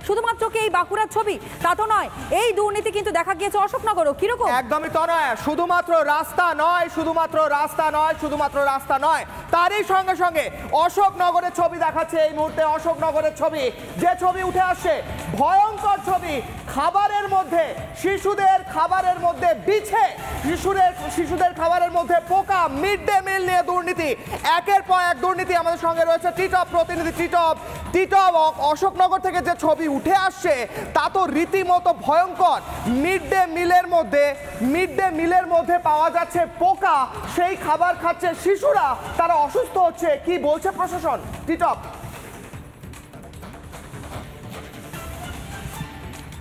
শুধুমাত্র কি এই বাঁকুড়ার ছবি তা তো নয়, এই দুর্নীতি কিন্তু দেখা গিয়েছে অশোকনগরও। কিরকম? একদমই তো নয়, শুধুমাত্র রাস্তা নয়, শুধুমাত্র রাস্তা নয়, শুধুমাত্র রাস্তা নয়, তারই সঙ্গে সঙ্গে অশোকনগরের ছবি দেখাচ্ছে এই মুহূর্তে। অশোকনগরের ছবি, যে ছবি উঠে আসছে, ভয়ঙ্কর ছবি। খাবারের মধ্যে, শিশুদের খাবারের মধ্যে বিছে, শিশুদের খাবারের মধ্যে পোকা, মিড ডে মিল নিয়ে দুর্নীতি, একের পর এক দুর্নীতি। আমাদের সঙ্গে রয়েছে টিটপ প্রতিনিধি টিটপ। অশোকনগর থেকে যে ছবি উঠে আসছে তা তো রীতিমতো ভয়ঙ্কর। মিড ডে মিলের মধ্যে পাওয়া যাচ্ছে পোকা, সেই খাবার খাচ্ছে শিশুরা, তারা অসুস্থ হচ্ছে। কি বলছে প্রশাসন? টিটপ।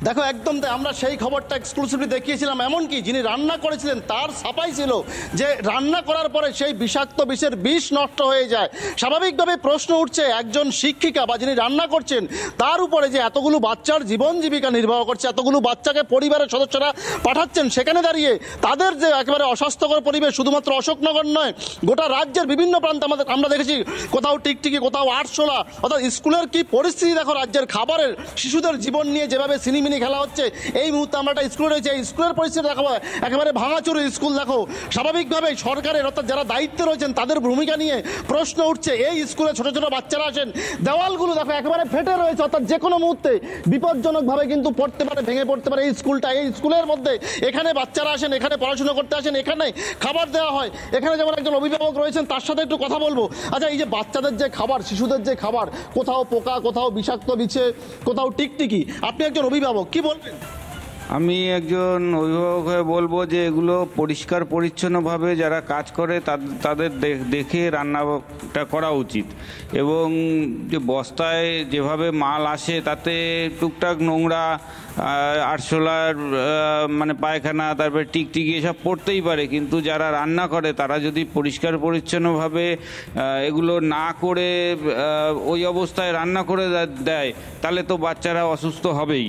দেখো, একদম আমরা সেই খবরটা এক্সক্লুসিভলি দেখিয়েছিলাম। এমনকি যিনি রান্না করেছিলেন তার সাফাই ছিল যে রান্না করার পরে সেই বিষাক্ত বিষের বিষ নষ্ট হয়ে যায়। স্বাভাবিকভাবে প্রশ্ন উঠছে, একজন শিক্ষিকা বা যিনি রান্না করছেন তার উপরে যে এতগুলো বাচ্চার জীবন জীবিকা নির্বাহ করছে, এতগুলো বাচ্চাকে পরিবারের সদস্যরা পাঠাচ্ছেন, সেখানে দাঁড়িয়ে তাদের যে একেবারে অস্বাস্থ্যকর পরিবেশ, শুধুমাত্র অশোকনগর নয়, গোটা রাজ্যের বিভিন্ন প্রান্তে আমরা দেখেছি, কোথাও টিকটিকি, কোথাও আরশোলা, অর্থাৎ স্কুলের কি পরিস্থিতি দেখো রাজ্যের খাবারের। শিশুদের জীবন নিয়ে যেভাবে সিনেমিনি খেলা হচ্ছে, এই মুহূর্তে আমরা একটা স্কুলে রয়েছে, এই স্কুলের পরিস্থিতি দেখো, একেবারে ভাঙাচুরি স্কুল। দেখো, স্বাভাবিকভাবেই সরকারের অর্থাৎ যারা দায়িত্বে রয়েছেন তাদের ভূমিকা নিয়ে প্রশ্ন উঠছে। এই স্কুলে ছোট ছোট বাচ্চারা আসেন, দেওয়ালগুলো দেখো একেবারে ফেটে রয়েছে, অর্থাৎ যে কোনো মুহূর্তে বিপজ্জনকভাবে কিন্তু পড়তে পারে, ভেঙে পড়তে পারে এই স্কুলটা। এই স্কুলের মধ্যে এখানে বাচ্চারা আসেন, এখানে পড়াশোনা করতে আসেন, এখানে খাবার দেওয়া হয়। এখানে যেমন একজন অভিভাবক রয়েছেন, তার সাথে একটু কথা বলবো। আচ্ছা, এই যে বাচ্চাদের যে খাবার, শিশুদের যে খাবার, কোথাও পোকা, কোথাও বিষাক্ত বিছে, কোথাও টিকটিকি, আপনি একজন অভিভাবক, কি বলবেন? আমি একজন অভিভাবক হয়ে বলবো যে এগুলো পরিষ্কার পরিচ্ছন্নভাবে যারা কাজ করে তাদের দেখে রান্নাটা করা উচিত। এবং যে বস্তায় যেভাবে মাল আসে তাতে টুকটাক নোংরা, আরশোলার মানে পায়খানা, তারপরে টিকটিকি এসব পড়তেই পারে, কিন্তু যারা রান্না করে তারা যদি পরিষ্কার পরিচ্ছন্নভাবে এগুলো না করে ওই অবস্থায় রান্না করে দেয়, তাহলে তো বাচ্চারা অসুস্থ হবেই।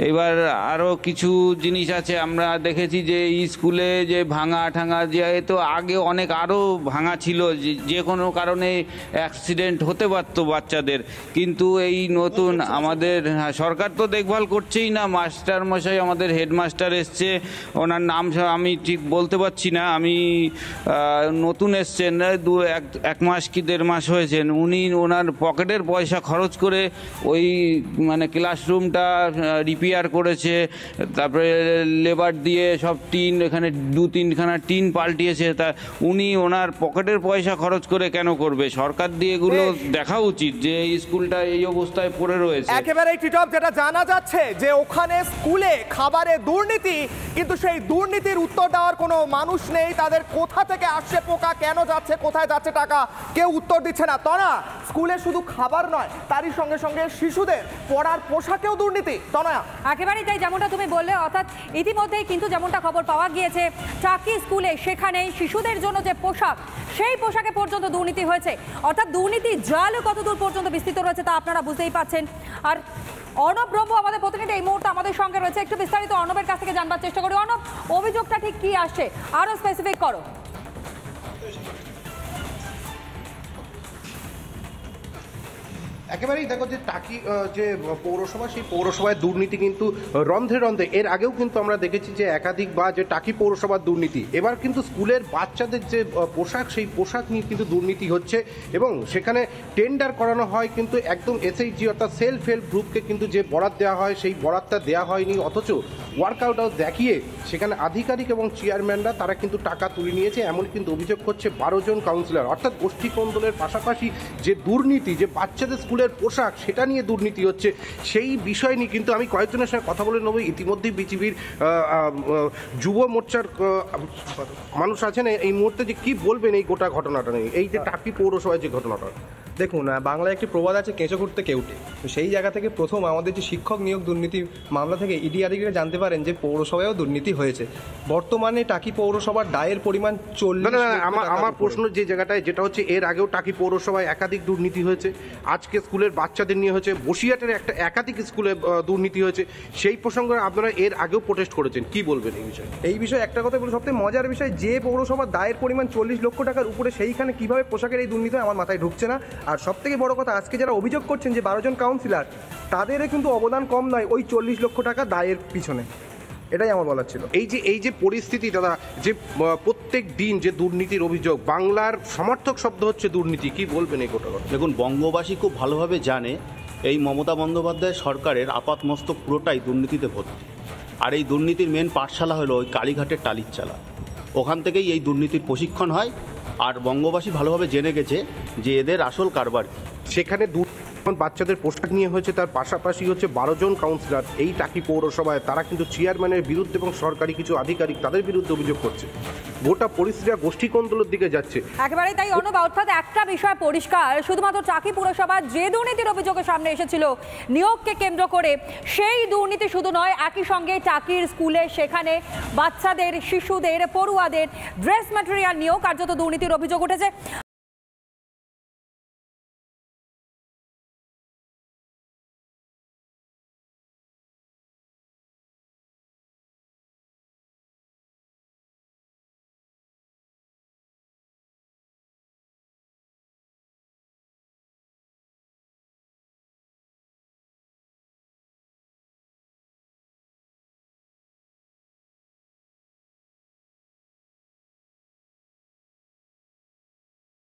এবার আরও কিছু জিনিস আছে, আমরা দেখেছি যে স্কুলে যে ভাঙা ঠাঙা, যে তো আগে অনেক আরও ভাঙা ছিল, যে কোনো কারণে অ্যাক্সিডেন্ট হতে পারত বাচ্চাদের, কিন্তু এই নতুন আমাদের সরকার তো দেখভাল করছেই না। মাস্টার মশাই, আমাদের হেডমাস্টার এসছে, ওনার নাম আমি ঠিক বলতে পারছি না, আমি নতুন এসছেন, এক মাস কি 1.5 মাস হয়েছেন, উনি ওনার পকেটের পয়সা খরচ করে ওই মানে ক্লাসরুমটা রিপেয়ার করেছে, তারপরে লেবার দিয়ে সব টিন, এখানে 2-3খানা টিন পাল্টিয়েছে। তা উনি ওনার পকেটের পয়সা খরচ করে কেন করবে? সরকার দিয়ে এগুলো দেখা উচিত যে এই স্কুলটা এই অবস্থায় পড়ে রয়েছে। একেবারে টিটপ, যেটা জানা যাচ্ছে যে ওখানে স্কুলে খাবারে দুর্নীতি, কিন্তু সেই দুর্নীতির উত্তর দেওয়ার কোনো মানুষ নেই। তাদের কোথা থেকে আসছে পোকা, কেন যাচ্ছে, কোথায় যাচ্ছে টাকা, কেউ উত্তর দিচ্ছে না। তনা, স্কুলে শুধু খাবার নয়, তারই সঙ্গে সঙ্গে শিশুদের পড়ার পোশাকেও দুর্নীতি। তনা, একেবারেই তাই, যেমনটা তুমি বললে। অর্থাৎ ইতিমধ্যেই কিন্তু যেমনটা খবর পাওয়া গিয়েছে, চাকি স্কুলে সেখানে শিশুদের জন্য যে পোশাক, সেই পোশাকে পর্যন্ত দুর্নীতি হয়েছে। অর্থাৎ দুর্নীতি জাল কতদূর পর্যন্ত বিস্তৃত রয়েছে তা আপনারা বুঝতেই পারছেন। আর অর্ণব ব্রহ্ম আমাদের প্রতিনিধি এই মুহূর্তে আমাদের সঙ্গে রয়েছে, একটু বিস্তারিত অর্ণবের কাছ থেকে জানবার চেষ্টা করি। অর্ণব, অভিযোগটা ঠিক কি আসছে, আরো স্পেসিফিক করো। একেবারেই দেখো যে টাকি যে পৌরসভা, সেই পৌরসভায় দুর্নীতি কিন্তু রন্ধ্রে রন্ধ্রে। এর আগেও কিন্তু আমরা দেখেছি যে একাধিক বা যে টাকি পৌরসভার দুর্নীতি। এবার কিন্তু স্কুলের বাচ্চাদের যে পোশাক, সেই পোশাক নিয়ে কিন্তু দুর্নীতি হচ্ছে এবং সেখানে টেন্ডার করানো হয়, কিন্তু একদম এসএইচজি অর্থাৎ সেলফ হেল্প গ্রুপকে কিন্তু যে বরাত দেওয়া হয় সেই বরাতটা দেওয়া হয়নি, অথচ ওয়ার্কআউটও দেখিয়ে সেখানে আধিকারিক এবং চেয়ারম্যানরা তারা কিন্তু টাকা তুলে নিয়েছে। এমন কিন্তু অভিযোগ করছে 12 জন কাউন্সিলর। অর্থাৎ গোষ্ঠী কোন্দলের পাশাপাশি যে দুর্নীতি, যে বাচ্চাদের স্কুলের পোশাক, সেটা নিয়ে দুর্নীতি হচ্ছে, সেই বিষয় নিয়ে কিন্তু আমি কয়েকজনের সঙ্গে কথা বলে নেব। ইতিমধ্যেই বিজেপির যুব মোর্চার মানুষ আছেন এই মুহূর্তে, যে কি বলবেন এই গোটা ঘটনাটা নিয়ে, এই যে টাকি পৌরসভায় যে ঘটনাটা। দেখুন, বাংলায় একটি প্রবাদ আছে, কেঁচো করতে কেউটে। তো সেই জায়গা থেকে প্রথম আমাদের যে শিক্ষক নিয়োগ দুর্নীতি মামলা থেকে ইডি আধিকারিকরা জানতে পারেন যে পৌরসভায়ও দুর্নীতি হয়েছে। বর্তমানে টাকি পৌরসভার দায়ের পরিমাণ 40। আমার প্রশ্ন যে জায়গাটায়, যেটা হচ্ছে এর আগেও টাকি পৌরসভায় একাধিক দুর্নীতি হয়েছে, আজকে স্কুলের বাচ্চাদের নিয়ে হয়েছে, বসিরহাটের একটা একাধিক স্কুলে দুর্নীতি হয়েছে, সেই প্রসঙ্গে আপনারা এর আগেও প্রোটেস্ট করেছেন, কি বলবেন এই বিষয়ে? এই বিষয়ে একটা কথা বলি, সবথেকে মজার বিষয়, যে পৌরসভার দায়ের পরিমাণ 40 লক্ষ টাকার উপরে, সেইখানে কিভাবে পোশাকের এই দুর্নীতি আমার মাথায় ঢুকছে না। আর সব থেকে বড় কথা, আজকে যারা অভিযোগ করছেন যে 12 জন কাউন্সিলর, তাদেরও কিন্তু অবদান কম নয় ওই 40 লক্ষ টাকা দায়ের পিছনে। এটাই আমার বলার ছিল। এই যে পরিস্থিতি দাদা, যে প্রত্যেক দিন যে দুর্নীতির অভিযোগ, বাংলার সমার্থক শব্দ হচ্ছে দুর্নীতি, কি বলবেন এই ঘটনা? দেখুন, বঙ্গবাসী খুব ভালোভাবে জানে এই মমতা বন্দ্যোপাধ্যায় সরকারের আপাতমস্তক পুরোটাই দুর্নীতিতে ভর্তি। আর এই দুর্নীতির মেন পাঠশালা হলো ওই কালীঘাটের টালির চালা, ওখান থেকেই এই দুর্নীতির প্রশিক্ষণ হয়। আর বঙ্গবাসী ভালোভাবে জেনে গেছে যে এদের আসল কারবার কি। সেখানে বাচ্চাদের পোশাক নিয়ে হয়েছে, তার পাশাপাশি হচ্ছে 12 জন কাউন্সিলর এই টাকি পৌরসভায়, তারা কিন্তু চেয়ারম্যানের বিরুদ্ধে এবং সরকারি কিছু আধিকারিক তাদের বিরুদ্ধে অভিযোগ করছে। গোটা পরিস্থিতিটা গোষ্ঠী কোন্দলের দিকে যাচ্ছে একেবারেই তাই অনুপ। অর্থাৎ একটা বিষয় পরিষ্কার, শুধুমাত্র টাকি পুরসভা যে দুর্নীতির অভিযোগের সামনে এসেছিল নিয়োগকে কেন্দ্র করে, সেই দুর্নীতি শুধু নয়, একই সঙ্গে টাকির স্কুলে সেখানে বাচ্চাদের, শিশুদের, পড়ুয়াদের ড্রেস ম্যাটেরিয়াল নিয়েও কার্যত দুর্নীতির অভিযোগ উঠেছে।